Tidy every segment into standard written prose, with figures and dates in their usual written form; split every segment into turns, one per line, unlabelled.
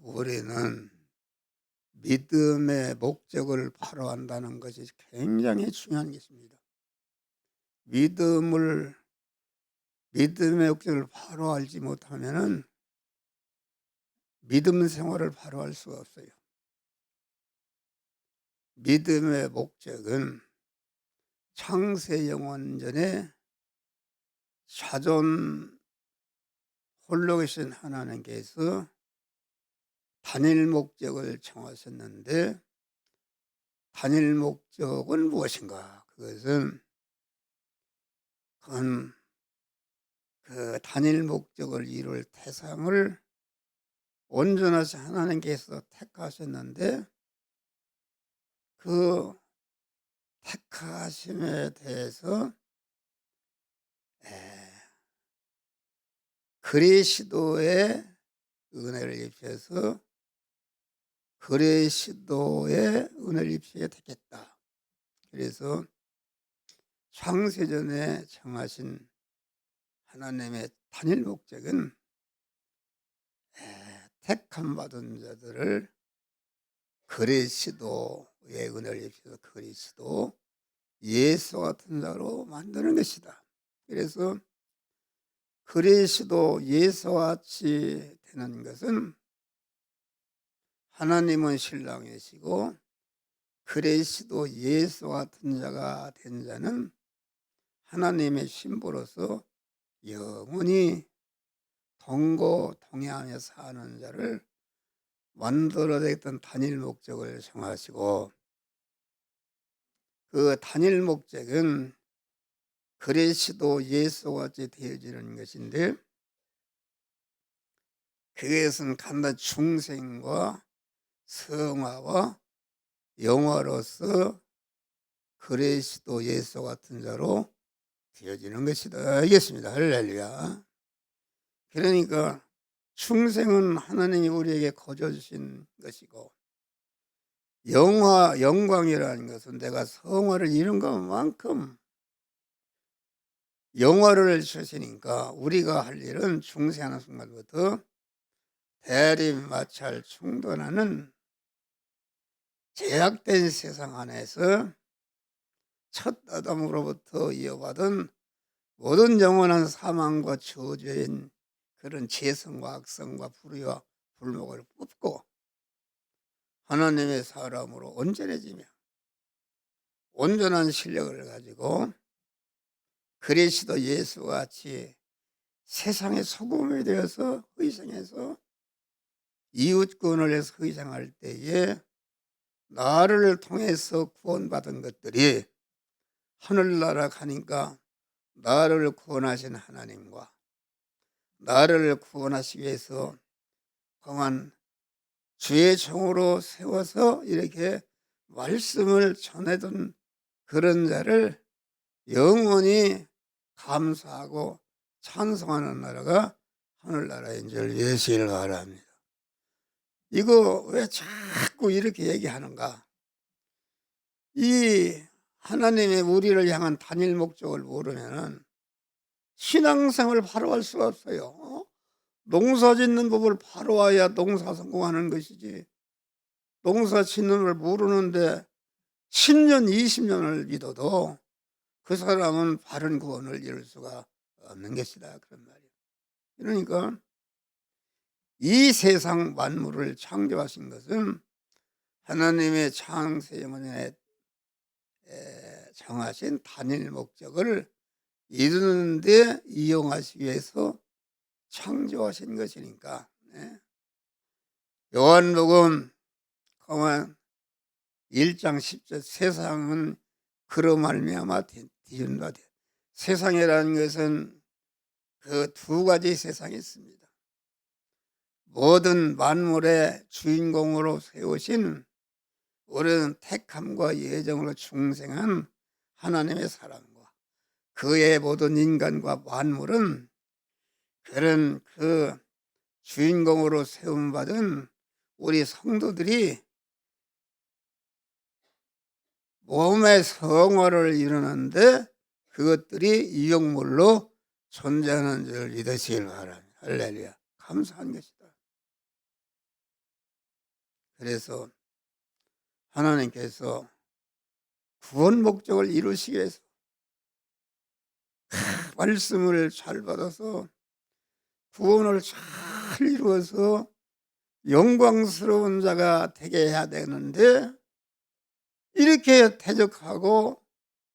우리는 믿음의 목적을 바로 안다는 것이 굉장히 중요한 것입니다. 믿음을 믿음의 목적을 바로 알지 못하면은 믿음 생활을 바로 할 수가 없어요. 믿음의 목적은 창세 영원전에 자존 홀로 계신 하나님께서 단일 목적을 정하셨는데, 단일 목적은 무엇인가? 그건 그 단일 목적을 이룰 대상을 온전하신 하나님께서 택하셨는데, 그 택하심에 대해서 그리스도의 은혜를 입혀서 그리스도의 은혜를 입히게 됐겠다. 그래서 창세전에 정하신 하나님의 단일 목적은 택함 받은 자들을 그리스도의 은혜를 입혀서 그리스도 예수 같은 자로 만드는 것이다. 그래서 그리스도 예수와 같이 되는 것은 하나님은 신랑이시고 그리스도 예수 같은 자가 된 자는 하나님의 신부로서 영원히 동거동행하며 사는 자를 만들어냈던 단일 목적을 정하시고, 그 단일 목적은 그리스도 예수와 같이 되어지는 것인데, 그것은 간단 중생과 성화와 영화로서 그리스도 예수 같은 자로 되어지는 것이다. 알겠습니다. 할렐루야. 그러니까 충생은 하나님이 우리에게 거저 주신 것이고, 영광이라는 것은 내가 성화를 이룬 것만큼 영화를 주시니까 우리가 할 일은 중생하는 순간부터 대립, 마찰, 충돌하는 제약된 세상 안에서 첫 아담으로부터 이어받은 모든 영원한 사망과 저주인 그런 죄성과 악성과 불의와 불목을 뽑고 하나님의 사람으로 온전해지며 온전한 실력을 가지고 그리스도 예수와 같이 세상의 소금이 되어서 희생해서 이웃권을 해서 희생할 때에 나를 통해서 구원받은 것들이 하늘나라 가니까 나를 구원하신 하나님과 나를 구원하시기 위해서 그만 주의 종으로 세워서 이렇게 말씀을 전해둔 그런 자를 영원히 감사하고 찬송하는 나라가 하늘나라인 줄 예수를 바랍니다. 이거 왜 자꾸 이렇게 얘기하는가? 이 하나님의 우리를 향한 단일 목적을 모르면은 신앙생활을 바로 할 수가 없어요. 농사 짓는 법을 바로 알아야 농사 성공하는 것이지, 농사 짓는 걸 모르는데 10년 20년을 믿어도 그 사람은 바른 구원을 이룰 수가 없는 것이다, 그런 말이에요. 그러니까 이 세상 만물을 창조하신 것은 하나님의 창세 영원에 정하신 단일 목적을 이루는 데 이용하시기 위해서 창조하신 것이니까. 요한복음 1장 10절 세상은 그로 말미암아 지은 바 되었다. 세상이라는 것은 그 두 가지 세상이 있습니다. 모든 만물의 주인공으로 세우신 우리는 택함과 예정으로 중생한 하나님의 사랑과 그의 모든 인간과 만물은 그런 그 주인공으로 세움받은 우리 성도들이 몸의 성화를 이루는데 그것들이 이용물로 존재하는 줄 믿으시길 바랍니다. 할렐루야. 감사한 것이다. 그래서 하나님께서 구원 목적을 이루시기 위해서 말씀을 잘 받아서 구원을 잘 이루어서 영광스러운 자가 되게 해야 되는데, 이렇게 대적하고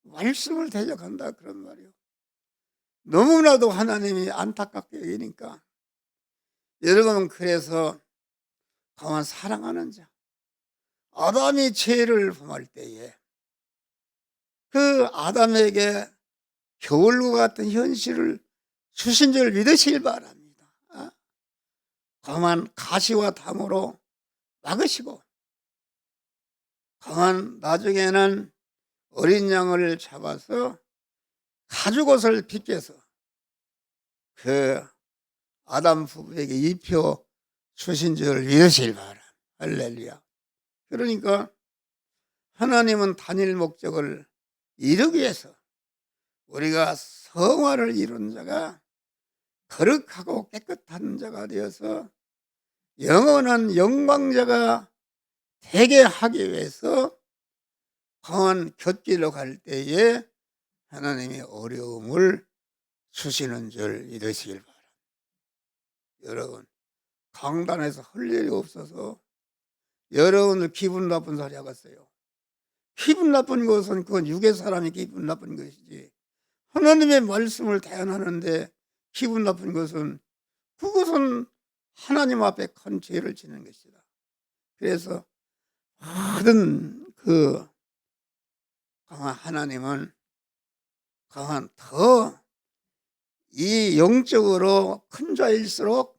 말씀을 대적한다 그런 말이요. 너무나도 하나님이 안타깝게 여기니까, 여러분, 그래서 가만 사랑하는 자, 아담이 죄를 범할 때에 그 아담에게 겨울과 같은 현실을 주신 줄 믿으시길 바랍니다. 가만 가시와 담으로 막으시고, 가만 나중에는 어린 양을 잡아서 가죽옷을 빗겨서 그 아담 부부에게 입혀 주신 줄 믿으시길 바랍니다. 할렐루야. 그러니까 하나님은 단일 목적을 이루기 위해서 우리가 성화를 이룬 자가 거룩하고 깨끗한 자가 되어서 영원한 영광자가 되게 하기 위해서 강한 곁길로 갈 때에 하나님이 어려움을 주시는 줄 믿으시길 바랍니다. 여러분, 강단에서 할 일이 없어서 여러분들 기분 나쁜 소리 하겠어요. 기분 나쁜 것은 그건 육의 사람이 기분 나쁜 것이지, 하나님의 말씀을 대언하는데 기분 나쁜 것은, 그것은 하나님 앞에 큰 죄를 지는 것이다. 그래서 모든 그 강한 하나님은 강한 더 이 영적으로 큰 자일수록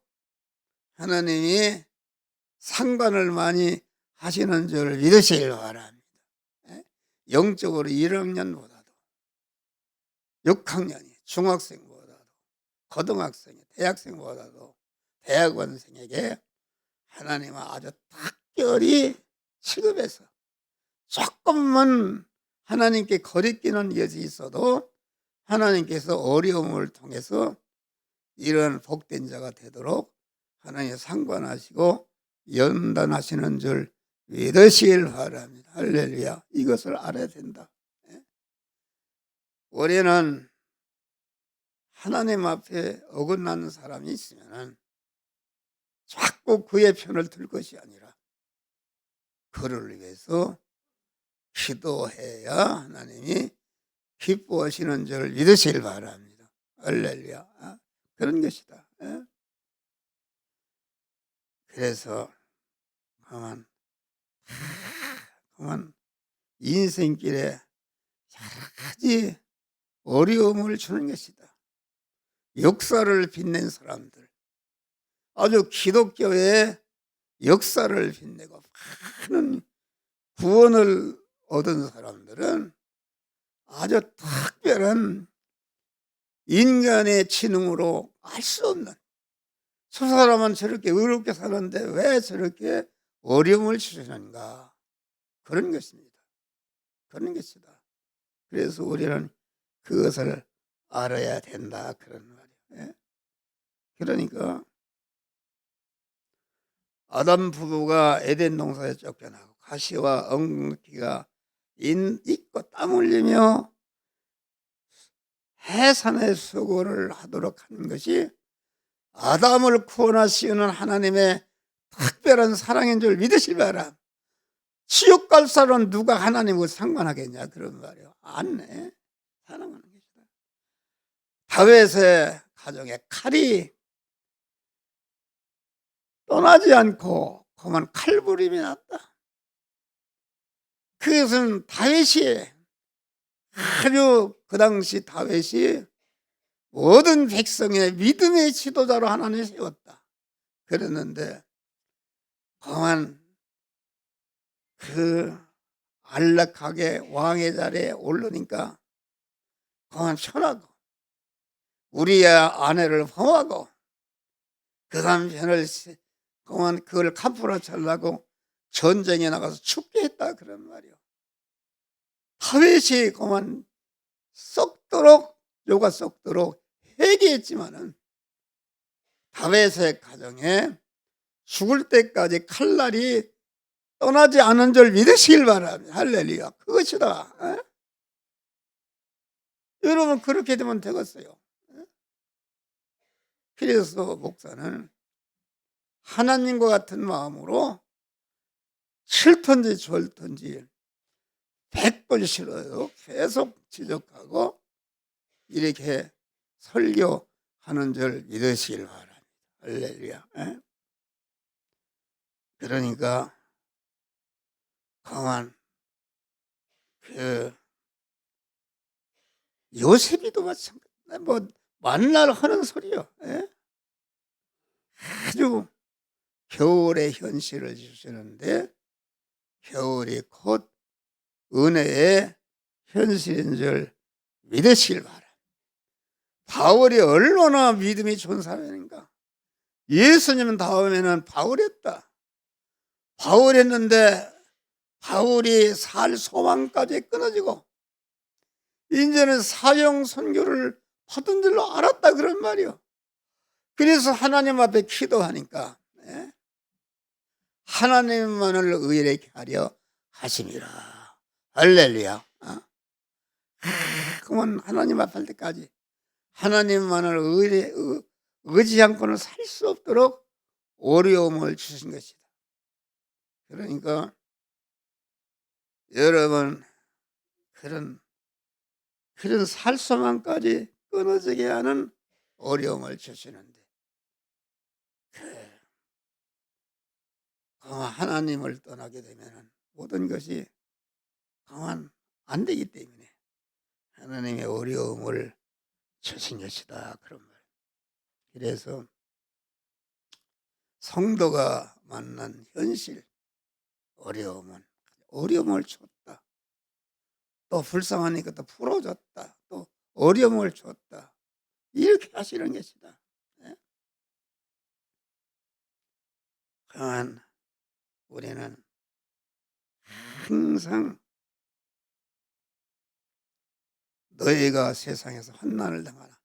하나님이 상관을 많이 하시는 줄 믿으시길 바랍니다. 영적으로 1학년보다도 6학년이, 중학생보다도 고등학생이, 대학생보다도 대학원생에게 하나님은 아주 특별히 취급해서 조금만 하나님께 거리끼는 것이 있어도 하나님께서 어려움을 통해서 이런 복된 자가 되도록 하나님 상관하시고 연단하시는 줄 믿으시길 바랍니다. 할렐루야. 이것을 알아야 된다. 우리는 하나님 앞에 어긋나는 사람이 있으면 자꾸 그의 편을 들 것이 아니라 그를 위해서 기도해야 하나님이 기뻐하시는 줄 믿으시길 바랍니다. 할렐루야. 그런 것이다. 그래서 그만 인생길에 여러 가지 어려움을 주는 것이다. 역사를 빛낸 사람들, 아주 기독교의 역사를 빛내고 많은 구원을 얻은 사람들은 아주 특별한 인간의 지능으로 알 수 없는, 저 사람은 저렇게 의롭게 사는데 왜 저렇게 어려움을 주시는가, 그런 것입니다. 그런 것이다. 그래서 우리는 그것을 알아야 된다 그런 말이에요. 그러니까 아담 부부가 에덴 동산에 쫓겨나고 가시와 엉겅퀴가 있고 땀 흘리며 해산의 수고를 하도록 하는 것이 아담을 구원하시는 하나님의 특별한 사랑인 줄 믿으실 바람. 지옥 갈 사람은 누가 하나님과 상관하겠냐 그런 말이에요. 안네, 사랑하는 것이다. 다윗의 가정에 칼이 떠나지 않고 그만 칼부림이 났다. 그것은 다윗이 아주 그 당시 다윗이 모든 백성의 믿음의 지도자로 하나님이 세웠다. 그랬는데 그만 그 안락하게 왕의 자리에 오르니까 그만 편하고 우리의 아내를 범하고 그 남편을 그만 그걸 갚으러 차려고 전쟁에 나가서 죽게 했다 그런 말이요. 다윗이 그만 썩도록 요가 썩도록 회개했지만은 다윗의 가정에 죽을 때까지 칼날이 떠나지 않은 줄 믿으시길 바랍니다. 할렐루야. 그것이다. 에? 여러분 그렇게 되면 되겠어요. 에? 그래서 목사는 하나님과 같은 마음으로 싫든지 좋든지 100번 싫어요. 계속 지적하고 이렇게 설교하는 줄 믿으시길 바랍니다. 할렐루야. 에? 그러니까 강한 요셉이도 마찬가지. 뭐 만날 하는 소리요. 에? 아주 겨울의 현실을 주시는데 겨울이 곧 은혜의 현실인 줄 믿으시길 바랍니다. 바울이 얼마나 믿음이 좋은 사람인가. 예수님 다음에는 바울이었다. 바울했는데 바울이 살 소망까지 끊어지고 이제는 사형 선고를 받은 줄로 알았다 그런 말이요. 그래서 하나님 앞에 기도하니까 하나님만을 의롭게 하려 하심이라. 할렐루야. 그러면 하나님 앞에 할 때까지 하나님만을 의지 않고는 살 수 없도록 어려움을 주신 것이다. 그러니까 여러분 그런 살소망까지 끊어지게 하는 어려움을 주시는데 하나님을 떠나게 되면 모든 것이 안 되기 때문에 하나님의 어려움을 주신 것이다 그런 말. 그래서 성도가 만난 현실 어려움을 줬다. 또 불쌍하니까 또 풀어줬다. 또 어려움을 줬다. 이렇게 하시는 것이다. 그러한 우리는 항상 너희가 세상에서 환난을 당하라.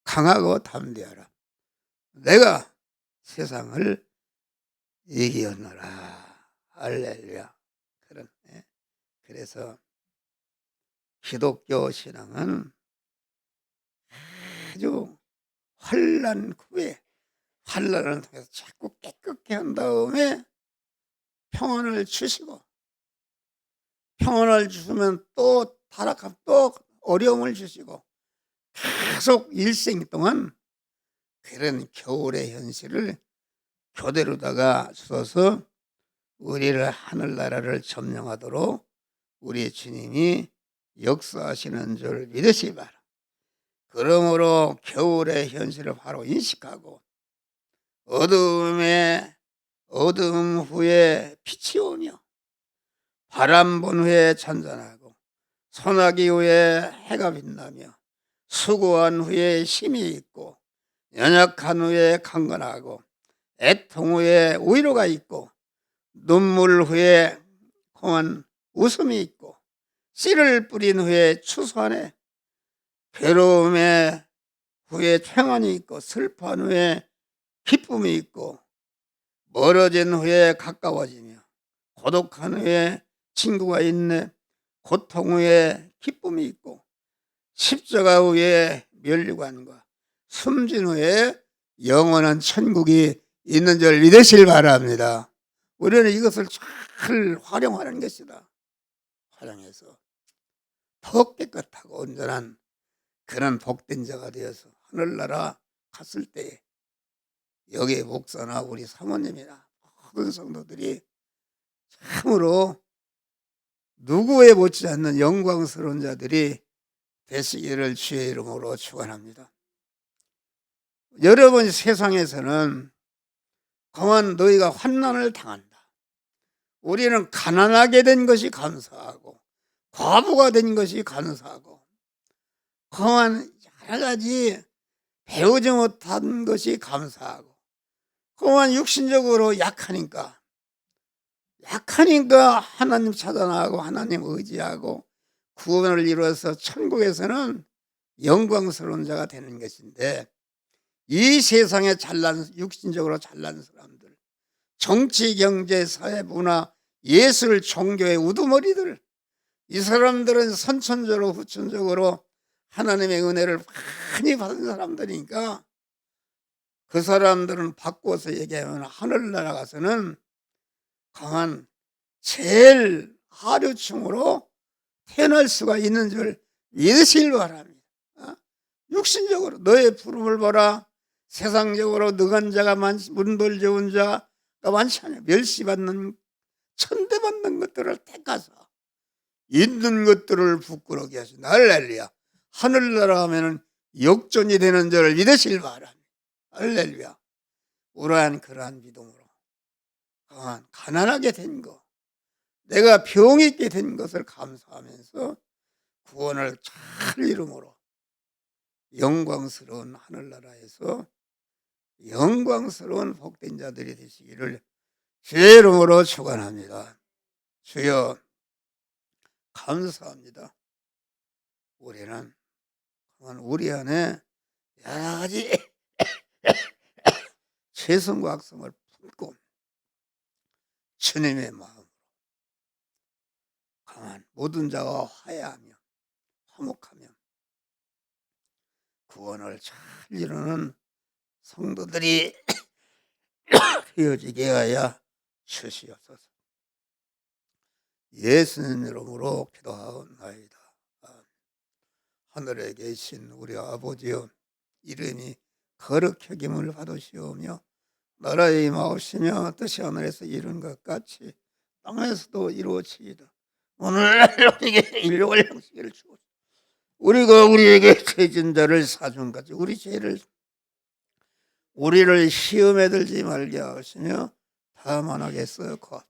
강하고 담대하라. 내가 세상을 이기었노라. 할렐루야. 그래서 기독교 신앙은 아주 환난 후에 환난을 통해서 자꾸 깨끗게 한 다음에 평안을 주시고 평안을 주시면 또 타락하면 또 어려움을 주시고 계속 일생 동안 그런 겨울의 현실을 교대로다가 주셔서 우리를 하늘나라를 점령하도록 우리 주님이 역사하시는 줄 믿으시기 바랍니다. 그러므로 겨울의 현실을 바로 인식하고 어두움 후에 빛이 오며 바람 분 후에 잔잔하고 소나기 후에 해가 빛나며 수고한 후에 힘이 있고 연약한 후에 강건하고 애통 후에 위로가 있고 눈물 후에 공한 웃음이 있고 씨를 뿌린 후에 추수하네 괴로움의 후에 평안이 있고 슬퍼한 후에 기쁨이 있고 멀어진 후에 가까워지며 고독한 후에 친구가 있네 고통 후에 기쁨이 있고 십자가 후에 면류관과 숨진 후에 영원한 천국이 있는 줄 믿으시길 바랍니다. 우리는 이것을 잘 활용하는 것이다. 활용해서 더 깨끗하고 온전한 그런 복된 자가 되어서 하늘나라 갔을 때 여기 목사나 우리 사모님이나 모든 성도들이 참으로 누구에 못지않는 영광스러운 자들이 되시기를 주의 이름으로 축원합니다. 여러분 세상에서는 강한 너희가 환난을 당한다. 우리는 가난하게 된 것이 감사하고 과부가 된 것이 감사하고 강한 여러 가지 배우지 못한 것이 감사하고 강한 육신적으로 약하니까 하나님 찾아나가고 하나님 의지하고 구원을 이루어서 천국에서는 영광스러운 자가 되는 것인데 이 세상에 육신적으로 잘난 사람들 정치, 경제, 사회, 문화 예술 종교의 우두머리들, 이 사람들은 선천적으로 후천적으로 하나님의 은혜를 많이 받은 사람들이니까 그 사람들은 바꿔서 얘기하면 하늘나라 가서는 강한 제일 하류층으로 태어날 수가 있는 줄 믿으시길 바랍니다. 육신적으로 너의 부름을 보라. 세상적으로 능한 자가 문벌 좋은 자가 많지 않아요. 멸시받는 천대받는 것들을 택하서 있는 것들을 부끄럽게 하시는 할렐루야. 하늘나라 하면은 역전이 되는 자를 믿으시길 바랍니다. 할렐루야. 그러한 믿음으로 가난하게 된 것, 내가 병 있게 된 것을 감사하면서 구원을 잘 이름으로 영광스러운 하늘나라에서 영광스러운 복된 자들이 되시기를 주의 이름으로 축원합니다. 주여 감사합니다. 우리는 우리 안에 여러 가지 죄성과 악성을 품고 주님의 마음으로 강한 모든 자와 화해하며 화목하며 구원을 잘 이루는 성도들이 되어지게 하여 주시옵소서. 예수님 이름으로 기도하옵나이다. 하늘에 계신 우리 아버지여, 이름이 거룩히 여김을 받으시오며 나라에 임하옵시며 뜻이 하늘에서 이룬 것 같이 땅에서도 이루어지이다. 오늘 우리에게 일용할 양식을 주옵소서. 우리가 우리에게 죄진 자를 사준 같이 우리를 시험에 들지 말게 하시며 다만 하겠어 곧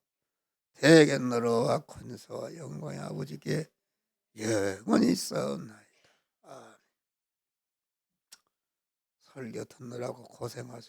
대개 너로와 권세와 영광의 아버지께 영원히 있사옵나이다. 설교 듣느라고 고생하셨습니다.